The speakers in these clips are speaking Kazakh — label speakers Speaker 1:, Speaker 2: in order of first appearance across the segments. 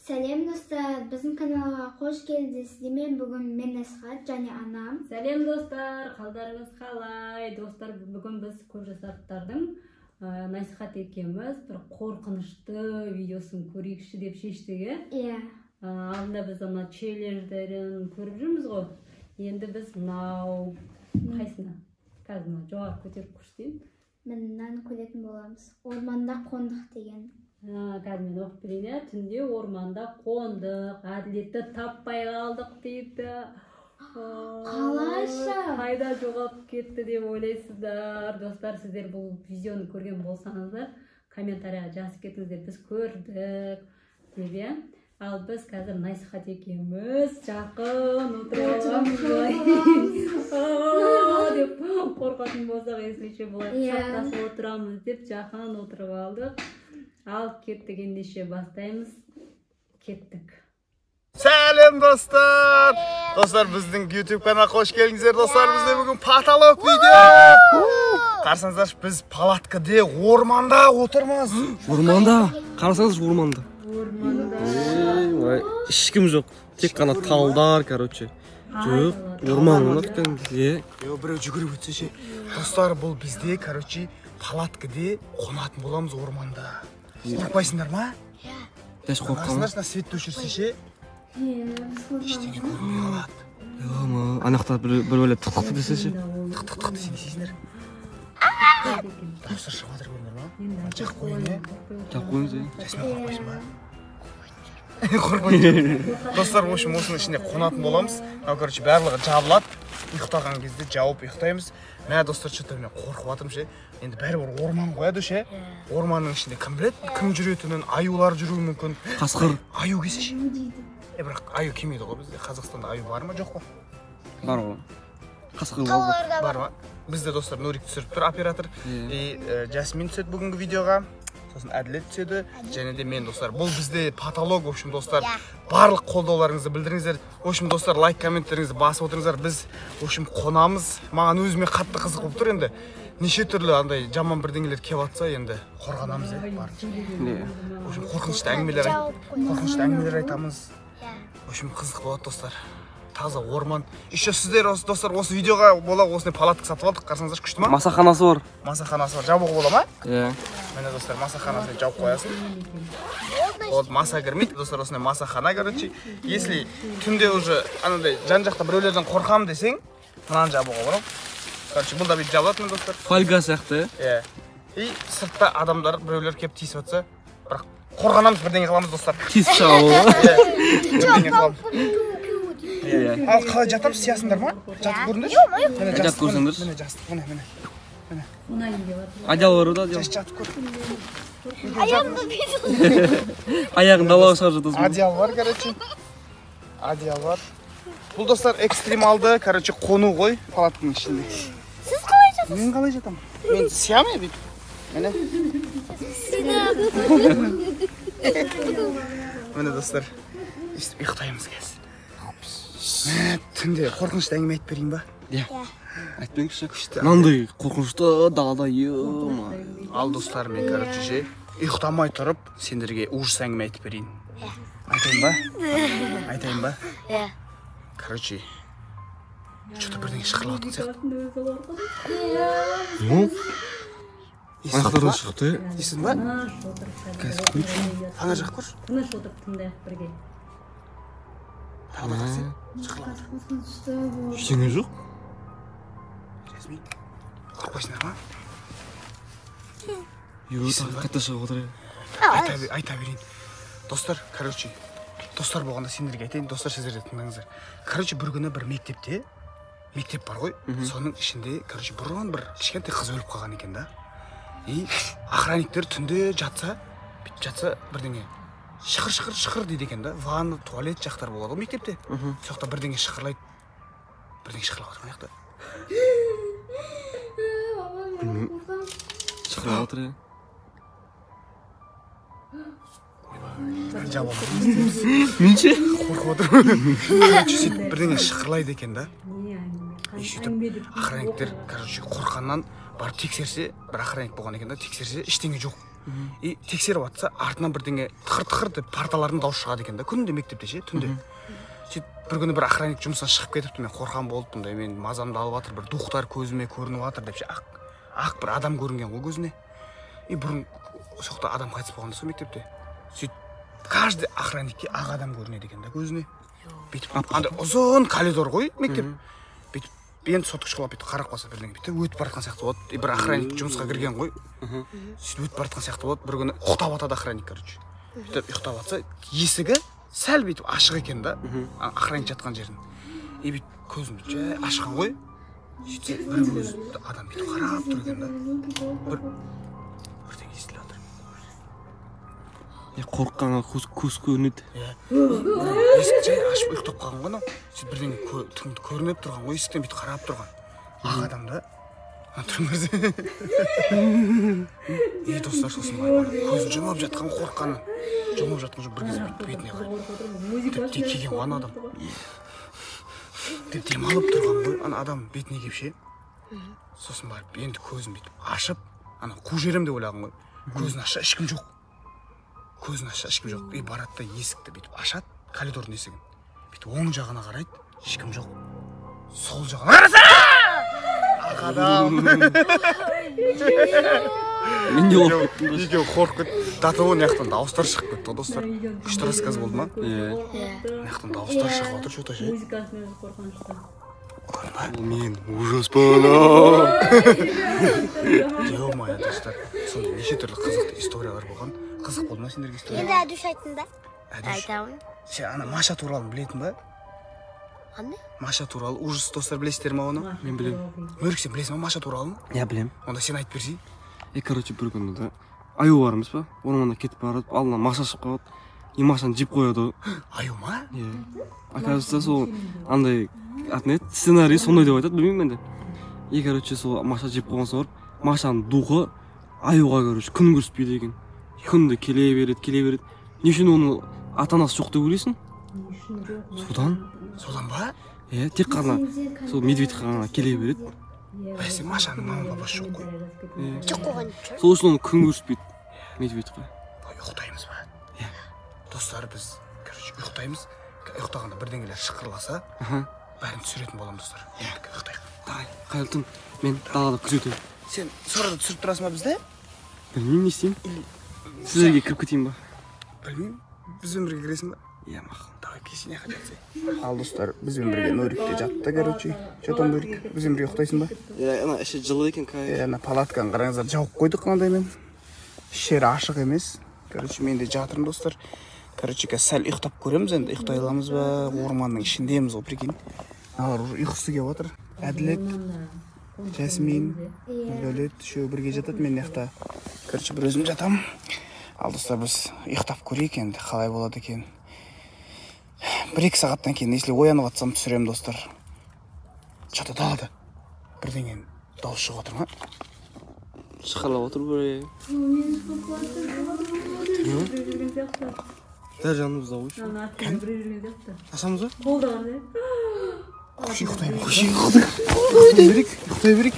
Speaker 1: Сәлем достар, біздің каналға қош келдіңіз. Мен бүгін мен Насихат және анам.
Speaker 2: Сәлем достар, қалдарыңыз қалай? Достар, бүгін біз көпжасақтардың Насихат екеуміз бір қорқынышты видеосын көрейікші деп шештік.
Speaker 1: Иә.
Speaker 2: Алдында біз ана челлендждерін көріп жүрміз ғой. Енді біз мынау қайсына? Қазір жоғары көтеріп көрсетейін.
Speaker 1: Мынаны көретін боламыз. Орманда қондық деген.
Speaker 2: Қазір мен оқып берейін. Түнде орманда қондық, әділетті таппай қалдық дейді.
Speaker 1: Қалайша?
Speaker 2: Қайда жоғалып кетті деп ойлайсыздар. Достар, сіздер бұл видеоны көрген болсаңыздар, комментарияға жазып кетіңіздер. Біз көрдік деп. Ал біз қазір Насихат екеуміз жақын отырамыз деп қорқатын болсақ, есілше болады. Шақтасып отырамыз деп жақын отырып алдық. Ал кеттік, ендеше бастаймыз. Кеттік.
Speaker 3: Сәлем достар! Достар, біздің YouTube каналға қош келдіңіздер. Достар, бізде бүгін потолок видео. Қарсаңыздар, біз палаткада орманда отырмыз.
Speaker 4: Орманда? Қарасаңыз орманда.
Speaker 2: Орманда.
Speaker 4: Ешкім жоқ. Тек қана талдар, короче. Жоқ, орман екен.
Speaker 3: Біреу жүгіріп өтсе ше. Достар, бұл бізде, короче, палаткада қонатын боламыз орманда. Қорқпайсыңдар ма?
Speaker 4: Еш қорқамын.
Speaker 3: Қарсаңдар, светті өшірсе ше. Ештеңе көрмей қалады.
Speaker 4: Анақта бір өлеп тұқ-тұқ десе ше.
Speaker 3: Тұқ-тұқ десе несейсіңдер? Дауыстар шығып жатыр көрдіңдер ма? Жақып қойын,
Speaker 4: Жақып қойыңыз,
Speaker 3: Жасмин қорқпайсың ба? Қорқпайсың. Достар, в общем, осының ішінде қонатын боламыз. Короче, барлығы жабылады. Ұйықтаған кезде жауып ұйықтаймыз. Мә достар, что-то мен қорқып жатырмын ше. Енді бәрібір орман қояды ше. Орманның ішінде кім біледі? Кім жүретінін, аюлар жүруі мүмкін.
Speaker 4: Қасқыр.
Speaker 3: Аю келсе ше. Бірақ аю келмейді ғой бізде. Қазақстанда аю бар ма, жоқ па?
Speaker 4: Бар ғой. Қасқыр бар.
Speaker 3: Бар ма? Бізде достар Нурик түсіріп тұр, оператор. Жасмин түседі бүгінгі видеоға. Сосын Әділет түседі. Және де мен достар. Бұл бізде потолок, в общем, достар. Барлық қолдауларыңызды білдіріңіздер. В общем, достар, лайк, комменттеріңізді басып отырыңыздар. Біз, в общем, қонамыз. Маған өзіме қатты қызық болып тұр енді. Неше түрлі андай жаман бірдеңелер келіп жатса, енді қорғанамыз В общем, қорқынышты әңгімелер айтамыз. В общем, қызық болады достар. Таза орман. Еще сіздер достар осы видеоға бола осындай палатка сатып алдық. Қарсаңыздар, күшті ма?
Speaker 4: Масаханасы бар.
Speaker 3: Масаханасы бар. Жабуға бола ма?
Speaker 4: Иә.
Speaker 3: Міне достар, масаханасына жауып қоясың. Вот маса кірмейді достар, осындай масахана, короче. Если түнде уже анандай жан-жақта біреулерден қорқамын десең, мынаны жабуға болады. Короче, бұл да бүйтіп жабылады достар.
Speaker 4: Фольга сияқты.
Speaker 3: Иә. И сыртта адамдар біреулер келіп тиісіп жатса, бірақ қорғанамыз, бірдеңе қыламыз достар.
Speaker 4: Тиісіп шыға
Speaker 3: Бірдеңе қыламыз. Ал қалай жатамыз, сиясыңдар ма? Жатып көріңдерші?
Speaker 4: Жатып көрсеңдерші.
Speaker 3: Міне жастық, міне.
Speaker 4: Адиал бар да, адиал.
Speaker 3: Жатып көр.
Speaker 4: Аяғын далаға шығарып жатасың.
Speaker 3: Адиал бар, короче. Адиал бар. Бұл достар экстремалды, короче, қону ғой палатканың ішінде.
Speaker 1: Сіз қалай жатасыз?
Speaker 3: Мен қалай жатам? Мен сиямын бейт. Міне. Міне достар. Ұйықтаймыз қазір. Түнде қорқынышты әңгіме айтып берейін ба?
Speaker 4: Иә. Айтпеңізші. Мынандай қорқынышты далада ема.
Speaker 3: Ал достар, мен короче ше ұйықтамай тұрып сендерге ужас әңгіме айтып берейін. Айтайын ба? Айтайын ба?
Speaker 1: Иә.
Speaker 3: Короче, что-то бірдеңе шықырлап отырған сияқты.
Speaker 4: Аяқтардан шықты.
Speaker 3: Естідің ба?
Speaker 4: Қазір көрші.
Speaker 3: Ана жақ көрші.
Speaker 2: Тыныш отырып тыңдайық бірге.
Speaker 3: Тағы да сен шықырлап.
Speaker 4: Ештеңе жоқ.
Speaker 3: Жасмин, қорқпайсыңдар ма?
Speaker 4: Қайта шығып отыр.
Speaker 3: Айта берейін. Достар, короче, достар болғанда сендерге айтайын, достар сіздер де тыңдаңыздар. Короче, бір күні бір мектеп бар ғой, соның ішінде, короче, бұрын бір кішкентай қыз өліп қалған екен да. И охранниктер түнде жатса бірдеңе шықыр дейді екен да. Ванна, туалет жақтар болады ғой мектепте. Соқта бірдеңе шықырлайды. Бірдеңе шықырлап отыр ма яқта?
Speaker 4: Шықырлап отыр, иә. Менше?
Speaker 3: Қорқып отыр. Сөйтіп бірдеңе шықырлайды екен да. И сөйтіп охранниктер, короче, қорқаннан барып тексерсе, бір охранник болған екен да, тексерсе, ештеңе жоқ. И тексеріп жатса артынан бірдеңе тықыр деп парталардың дауысы шығады екен да, күнде мектепте ше, түнде. Сөйтіп бір күні бір охранник жұмыстан шығып кетіпті, мен қорқан болып бұндай, мен мазамды алып жатыр, бір духтар көзіме көрініп жатыр деп ше, ақ бір адам көрінген ғой көзіне. И бұрын соқта адам қайтыс болғанда сол мектепте. Сөйтіп каждый охранникке ақ адам көрінеді екен да көзіне. Бүйтіп андай ұзын коридор ғой мектеп. Бүйтіп енді соттықшылап бүйтіп қарап қалса бірдеңе бүйтіп өтіп бара жатқан сияқты болады. Бір охранник жұмысқа кірген ғой. Сөйтіп өтіп бара жатқан сияқты болады. Бір күні ұйықтап жатады охранник, короче. Бүйтіп ұйықтап жатса есігі сәл бүйтіп ашық екен да, охранник жатқан жерін. И бүйтіп көзін жай ашқан ғой. Сөйтсе бір көз адам бүйтіп қарап тұр екен да. Бірдеңе естіліп жатыр.
Speaker 4: Қорыққанға көз көрінеді.
Speaker 3: Есік жай ашып ұйықтап қалған ғой. Сөйтіп бірдеңе көрініп тұрған ғой, есіктен бүйтіп қарап тұрған. Ақ адам да. Тұрмырды. Достар сосын көзін жұмып жатқан қорыққанын. Жұмып жатқан жоқ, бір кезде бетіне қарайды. Тіпті келген ғой адам. Деп демалып тұрған ғой, адам бетіне кепше. Сосын барып енді көзін бүйтіп ашып, қу жерем деп ойлаған ғой. Көзін аша, ешкім жоқ. Көзін аша, ешкім жоқ. И барады да есікті бүйтіп ашады, коридордың есігін. Бүйтіп оң жағына қарайды, ешкім жоқ. Сол жағына қараса! Ақ адам.
Speaker 4: Мен де қорқып кеттім.
Speaker 3: Екеуі қорқып кетті. До того мынаяқтан дауыстар шығып кетті, достар. Күшті рассказ болды ма? Мынаяқтан дауыстар шығып отыр, что-то ше.
Speaker 2: Музыкасымен қорқынышты.
Speaker 3: Мен ужас болам. Ё-моё, достар. Сондай неше түрлі қызықты историялар болған. Қызық болды ма сендерге история?
Speaker 5: Енді әдіш айттың да? Айтамын.
Speaker 3: Сен Маша туралы білетін ба?
Speaker 5: Қандай?
Speaker 3: Маша туралы ужас, достар, білесіздер ма оны?
Speaker 4: Мен білем.
Speaker 3: Мөрік, сен білесің ба Маша туралы?
Speaker 4: Я білем.
Speaker 3: Онда сен айтып берсей.
Speaker 4: Короче, бір күні да аю бармыз ба? Орманда кетіп барады, алдынан Маша шығып қалады. И Машаны жеп қояды.
Speaker 3: Аю ма?
Speaker 4: Оказывается, сол андай сценарий сондай деп айтады, білмеймін енді. И короче, сол Маша жеп қойған соң барып, Машаның духы аюға короче күн көрсетпейді екен. Күнде келе береді. Не үшін оның ата-анасы жоқ деп ойлайсың?
Speaker 3: Содан ба?
Speaker 4: Тек қана сол медведь қана келе береді.
Speaker 3: Бәсе Машаның мама бабасы жоқ қой.
Speaker 5: Жоқ қойған жоқ.
Speaker 4: Сол үшін оны күн көрсетпейді медведьқа.
Speaker 3: Ұйықтаймыз ба? Достар, біз ұйықтаймыз. Ұйықтағанда бірдеңелер шықырласа, бәрін түсіретін боламыз, достар. Ұйықтайық.
Speaker 4: Давай, қайылтын, мен далада күзетемін.
Speaker 3: Сен сұрады түсіріп тұрасың ба бізде?
Speaker 4: Білмеймін, не істеймін? Сіздерге кіріп кетейін ба?
Speaker 3: Білмеймін. Бізбен бірге кіресің ба?
Speaker 4: Мақұл.
Speaker 3: Давай, кесіне хотятся. Ал, достар, бізбен бірге Нурикте жатты, короче. Что там, Нурик? Бізбен бірге ұйықтайсың ба?
Speaker 4: Ана іші жылы екен,
Speaker 3: Ана палатканы қараңыздар, жауып қойдық қандаймен. Ішері ашық емес. Короче, мен де жатырмын, достар. Короче, сәл ұйықтап көреміз енді, ұйықтай аламыз ба? Орманның ішіндеміз, ол прикинь. Алар уже ұйқысы келіп отыр. Әділет, Жасмин, Лөлет, үшеуі бірге жатады, мен яқта. Короче, бір өзім жатамын. Ал, достар, біз ұйықтап көрейік енді, қалай болады екен. 1-2 сағаттан кейін, если оянып атсам түсіремін, достар. Что-то далада бірдеңе дауыс шығып отыр ма?
Speaker 4: Шыққалап отыр бір. Дәл жанымызда қойшы. Асамыз ба?
Speaker 3: Ұйықтай берейік.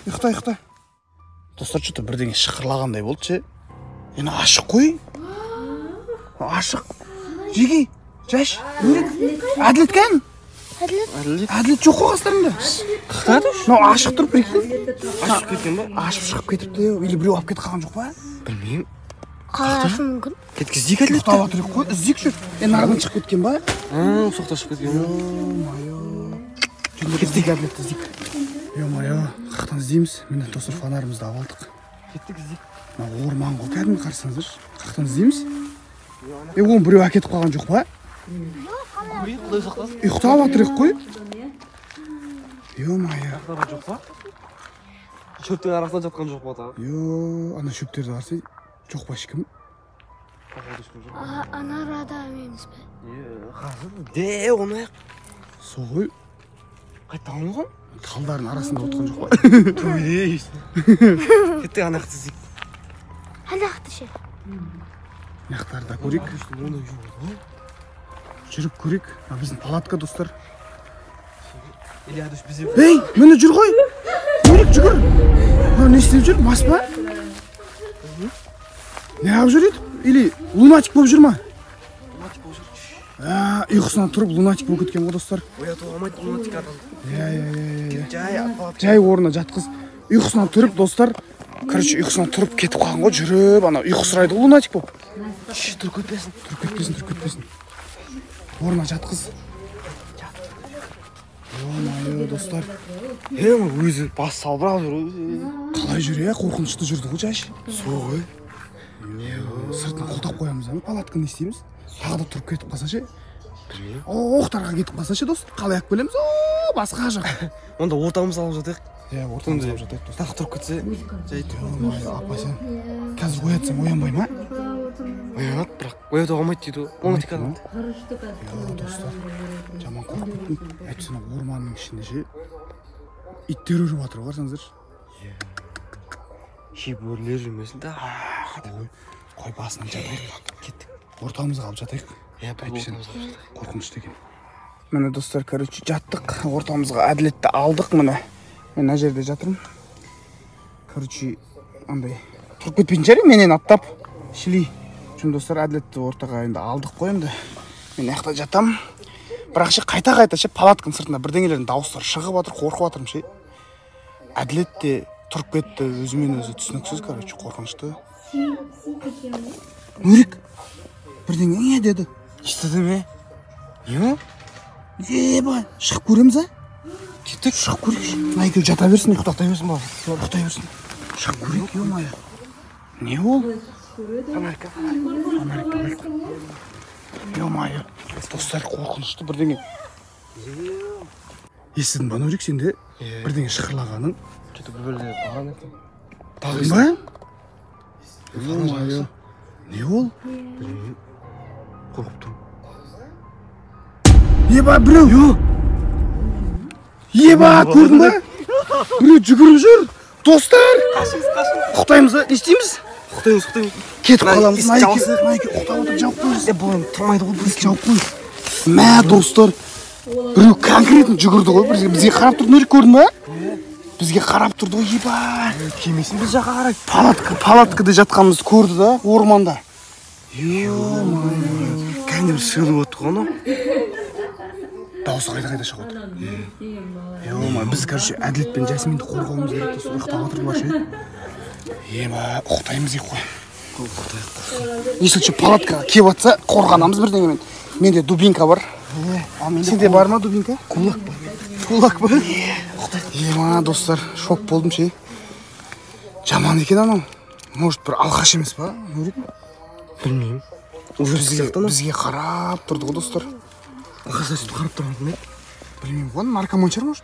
Speaker 3: Ұйықта. Достар, что-то бірдеңе шықырлағандай болды ше. Енді ашық қой. Ашық. Жеге, жаш, Нурик. Әділет кән? Әділет жоқ қой қастарында. Қықтады? Ашық тұр, прикинь.
Speaker 4: Ашып кеткен ба?
Speaker 3: Ашып шығып кетіпті. Или біреу алып кетіп қалған жоқ па?
Speaker 4: Білмеймін.
Speaker 5: Қалашы мүмкін.
Speaker 4: Кеткіздейік әділет.
Speaker 3: Ұйықтап отырайық қой, іздейік жүр. Нардан шығып кеткен ба?
Speaker 4: Соқта шығып кеткен.
Speaker 3: Ё-майо. Іздейік әділетті, іздейік. Ё-майо, қақтан іздейміз. Мені достар фонарымызды алдық.
Speaker 4: Кеттік іздейік.
Speaker 3: Орман ғой, кәдімгі қарсаңыздар. Қақтан іздейміз. Оны біреу әкетіп қалған жоқ па?
Speaker 4: Құдай сақтасын.
Speaker 3: Ұйықтап отырайық қой. Ё-майо.
Speaker 4: Жоқ па? Шөптің арасында жатқан жоқ па та?
Speaker 3: Ё, ана шөптерді қарсы жоқ па ешкім?
Speaker 5: Ана арада емеміз бе?
Speaker 4: Де, оны аяқ.
Speaker 3: Сол ғой.
Speaker 4: Қайттан оған?
Speaker 3: Талдардың арасында отқан жоқ па?
Speaker 4: Төйдейш. Кеттік ана ақты іздейік.
Speaker 5: Ана ақты ше?
Speaker 3: Маяқтарды да көрейік. Жүріп көрейік. Біздің палатка, достар.
Speaker 4: Или адыш бізе...
Speaker 3: Ей, мені жүр ғой. Нурик, жүгір. Не істеп жүр? Мас па? Не алып жүр еді? Или лунатик болып жүр ма? Ұйқысынан тұрып лунатик болып кеткен ғой достар.
Speaker 4: Оятуға болмайды лунатик адам.
Speaker 3: Жай орнына жатқыз. Ұйқысынан тұрып достар. Короче, ұйқысынан тұрып кетіп қалған ғой, жүріп, ана ұйқы сұрайды ғой лунатик болып.
Speaker 4: Тұрып кетпесін.
Speaker 3: Тұрып кетпесін. Орнына жатқыз. Ой, достар.
Speaker 4: Өзі бас салбырап жүр.
Speaker 3: Қалай жүр, қорқынышты жүрді ғой жайшы.
Speaker 4: Соқ,
Speaker 3: Сыртына қолтап қоямыз, палатка не істейміз? Тағы да тұрып кетіп қалса ше? Оқтарға кетіп қалса ше, достар. Қалай алып келеміз? Басқа жақ.
Speaker 4: Онда ортамыз алып жатайық.
Speaker 3: Ортамыз алып жатайық, достар.
Speaker 4: Тағы тұрып кетсе, жайды.
Speaker 3: Апа сен, қазір оятсаң оянбай ма?
Speaker 4: Оянат, бірақ оятуға болмайды дейді. Лунатик адам.
Speaker 3: Достар, жаман қорқып кеттім. Әйтпесіне орманның ішінде ше, иттер үріп жатыр, қарсаңыздаршы.
Speaker 4: Бөрілер жүрмесін да.
Speaker 3: Қой басынан жатайық.
Speaker 4: Кеттік.
Speaker 3: Ортамызға алып жатайық.
Speaker 4: Әйтпесіне
Speaker 3: қорқынышты екен. Міне достар, короче, жаттық. Ортамызға әділетті алдық міне. Мен мына жерде жатырмын. Короче, андай тұрып кетпейтін шығар менен аттап. Шили. Үшін достар, әділетті ортаға енді алдық қой енді. Мен аяқта жатамын. Бірақ ше қайта-қайта ше палатканың сыртында бірдеңелердің дауыстары шығып жатыр, қорқып жатырмын ше. Әділетте тұрып кетті, өзімен өзі түсініксіз, короче, қорқынышты. Нурик, бірдеңе деді.
Speaker 4: Естіді ме? Не?
Speaker 3: Бай, шығып көреміз, Кеттік, шығып көрейікші. Найкел жата берсін, ұйықтақтай берсін бала. Ұйықтай берсін. Шығып көрейік, ё-майя. Не ол? Америка. Ё-майя. Достар, қорқынышты бірдеңе. Естідің ба, Нурик, сенде бірдеңе шықырлағанын?
Speaker 4: Что-то бір-бірлер баған екен.
Speaker 3: Тағын ба? Ё-майя. Не ол?
Speaker 4: Қорқып тұрмын.
Speaker 3: Еба, біреу! Еба, көрдің ба? Біреу жүгіріп жүр! Достар! Құқтаймыз, не істейміз?
Speaker 4: Құқтаймыз.
Speaker 3: Кетіп қаламыз, Найке құқтап отыр, жауып қойыз.
Speaker 4: Бұл тұрмайды ғой, біз
Speaker 3: Жауып қойыз. Мә, достар! Біреу конкретно жүгірді ғой, бізге қарап тұрды, Нурик, көрдің ба? Бізге қарап тұрды ғой, еба!
Speaker 4: Кемесін біз жаққа қарайды.
Speaker 3: Палаткада жатқанымызды көрді да, орманда.
Speaker 4: Ё-майя. Кәне бір шығылып өтті ғой,
Speaker 3: Дауысы қайда шығып отыр. Ё-майя, біз, короче, Әділет пен Жасминді қорғауымыз керек, достар, ұйықтап отырғылар ше. Еба, ұйықтаймыз ек қой. Если палаткаға кеп атса, қорғанамыз бірдеңемен. Менде дубинка бар. Сенде бар ма дубинка?
Speaker 4: Кулак бар.
Speaker 3: Кулак бар? Ема, достар, шок болдым ше. Жаман екен анау. Может, бір алқаш емес па?
Speaker 4: Білмеймін. Бізге
Speaker 3: қарап тұрды ғой, достар.
Speaker 4: Алқашта сөйтіп қарап тұрған не?
Speaker 3: Білмеймін ғой, наркоман шығар, может?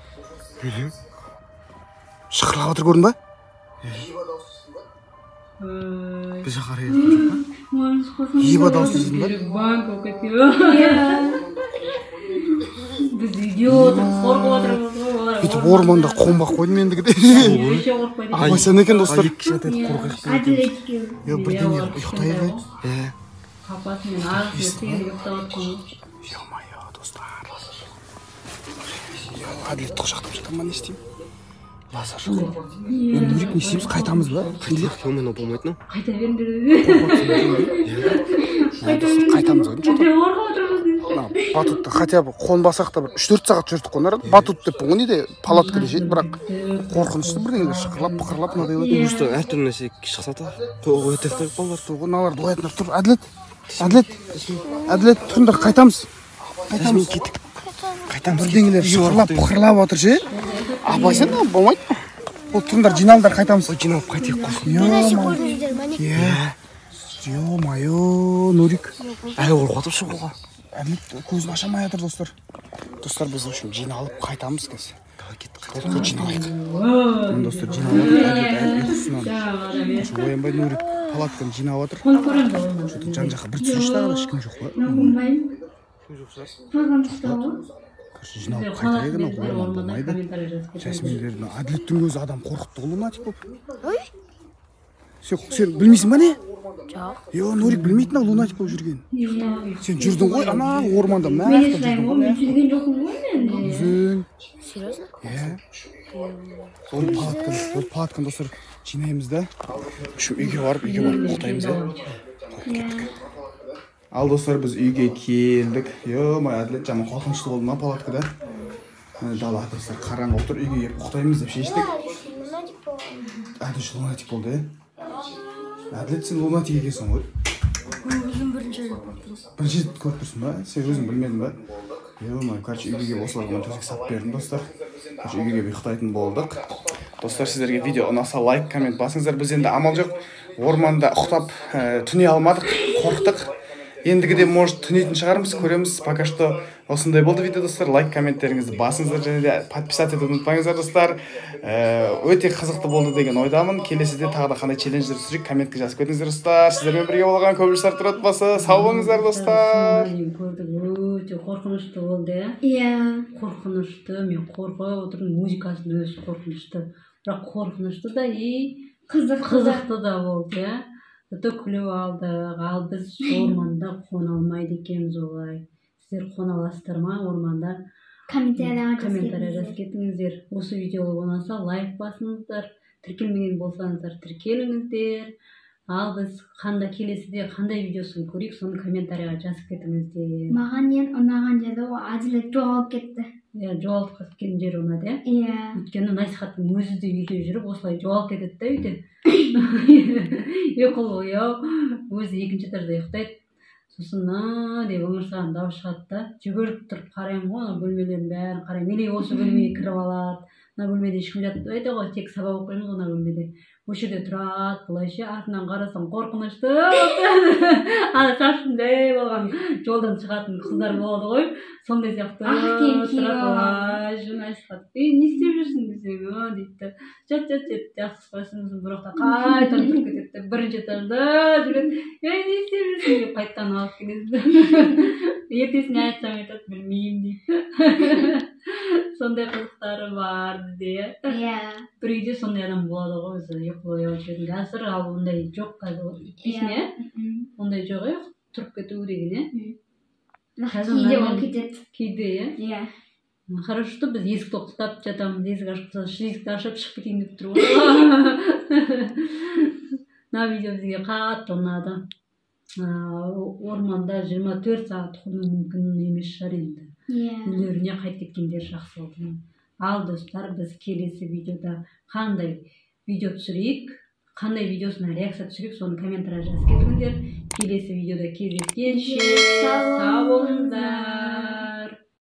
Speaker 3: Шықырлап отыр, көрдің ба?
Speaker 4: Біз жаққа қарайды.
Speaker 3: Еба дауысы естідің ба?
Speaker 2: Біз үйде отырып қорқып отырмыз ғой.
Speaker 3: Бүйтіп орманда қонбақ қойдым ендігі де. Абайсан екен, достар. Бірдеңе ұйықтайық.
Speaker 2: Папасымен ағып ертең ұйықтап отқан.
Speaker 3: Ё-майя, достар. Әділетті құшақтап жатам, не істеймін? Лазар жоқ. Енді Нурик, не істейміз? Қайтамыз ба?
Speaker 4: Мен ол болмайды, ну.
Speaker 2: Қайта беріңдер.
Speaker 3: Қайтамыз ғой. Батутта хотя бы қонбасақ та бір 3-4 сағат жүрдік қонар. Батут деп бұны неде палаткада жейді, бірақ қорқынышты бірдеңелер шықырлап, пықырлап мынадай болады.
Speaker 4: Просто әртүрлі нәрсе шықса да оятақтар балалар.
Speaker 3: Мыналарды оятындар тұр. Әділет, тұрыңдар, қайтамыз.
Speaker 4: Қайтамыз, кеттік.
Speaker 3: Қайтамыз. Бірдеңелер шықырлап, пықырлап отыр ше. Абайсан да болмайды. Ол тұрыңдар, жиналыңдар, қайтамыз.
Speaker 4: Жиналып қайтайық қой.
Speaker 5: Нәрсе көрдіңіздер ме?
Speaker 3: Ё-майо, Нурик.
Speaker 4: Әлі қорқатып шығуға.
Speaker 3: Әділет көзін ашамай жатыр, достар. Достар, біз үшін жиналып қайтамыз қазір. Болды, жиналайық. Достар, жиналып жатыр. Оянбай, Нурик палатканы жинап жатыр. Жан жаққа бір түсірші тағы, ешкім жоқ па? Жиналып қайтайық, орман болмайды. Жасминдердің Әділеттің өзі адам қорқытты ғой, лунатик болып. Сен білмейсің ба не?
Speaker 5: Жоқ.
Speaker 3: Нурик білмейтін ал лунатик болып жүрген. Сен жүрдің ғой ана орманда мына
Speaker 2: Мен естілайым ғой, мен жүрген жоқпын ғой мен.
Speaker 3: Өзің.
Speaker 5: Серьезно?
Speaker 3: Сол палатканы достар жинаймыз да. Şu үйге барып ұйықтаймыз Ал достар біз үйге келдік. Май Әділет жаман қорқынышты болды ма палаткада? Дала достар қараңғы болып тұр. Үйге келіп ұйықтаймыз деп шештік. Әділет лунатик болды. Әділет сен лунатик екенсің ғой.
Speaker 5: Өзім бірінші
Speaker 3: Бірінші көріп тұрсың ба? Сен өзің білмедің ба? Короче, үйге келіп осыларға төсек сап бердім достар. Үйге келіп ұйықтайтын болдық. Достар, сіздерге видео ұнаса лайк, коммент басыңыздар. Біз енді амал жоқ. Орманда ұйықтап түне алмадық, қорықтық. Ендігіде может түнейтін шығармыз, көреміз. Пока что осындай болды видео достар. Лайк, комменттеріңізді басыңыздар және де подписаться етуді ұмытпаңыздар достар. Өте қызықты болды деген ойдамын. Келесіде тағы да қандай челлендждер түсірейік, комментке жазып кетіңіздер достар. Сіздермен бірге болған көбілістер тұр отбасы. Сау болыңыздар достар.
Speaker 2: Өте қорқынышты болды, қорқынышты, мен қорқып отырмын, музыкасын өзі қорқынышты. Бірақ қорқынышты да қызықты да болды, Өте күліп алдық, ал біз орманда қона алмайды екенбіз олай. Сіздер қона аласыздар ма орманда? Комментария жазып кетіңіздер. Осы видео ұнаса лайк басыңыздар, тіркелмеген болсаңыздар тіркеліңіздер. Ал біз келесіде қандай видеосын көрейік, соны комментарияға жазып кетіңіздер.
Speaker 1: Маған ең ұнаған жері ол Әділет жоғалып кетті.
Speaker 2: Жоғалып кеткен жері ұнады, Өйткені насихаттың өзі де үйде жүріп, осылай жоғалып кетеді да үйде. Ұйқылы ояу, өзі екінші этажда ұйықтайды. Сосын деп ыңырсыған дауыс шығады да, жүгіріп тұрып қараймын ғой, ана бөлмелердің бәрін қараймын. Или осы бөлмеге кіріп алады. Мына бөлмеде ешкім жатпайды ғой, тек сабақ оқимыз ана бөлмеде. Осы жерде тұрады, былайша артынан қарасам қорқынышты. Ана шашын жай болған жолдан шығатын қыздар болады ғой. Сондай сияқты тұрады. Не істеп жүрсің десем, дейді. Жат, жақсы қойсыңыз, бұрақта қайтан тұрып кетеді. Бірінші этажда жүреді. Не істеп жүрсің деп қайттан алып келеді. Ертесіне айтсам айтады, білмеймін дейді. Сондай қызықтары бар бізде. Бір үйде сондай адам болады ғой, өзі ұйқылы ояу жүретін. Қазір ал ондай жоқ қазір. Дейсің, ондай жоқ, тұрып кету деген,
Speaker 1: Кейде ол кетеді.
Speaker 2: Кейде, Хорошо, біз есікті құлтап жатамыз, есік ашып қалса, есікті ашып шығып кетейін деп тұр ғой. Мына видео бізге қатты ұнады. Орманда 24 сағат қону мүмкін емес шығар енді. Үйлеріне қайтып кеткендер жақсы болды. Ал достар, біз келесі видеода қандай видео түсірейік, қандай видеосына реакция түсірейік, соны комментария жазып кетіңіздер. Келесі видеода кездескенше сау болыңыздар.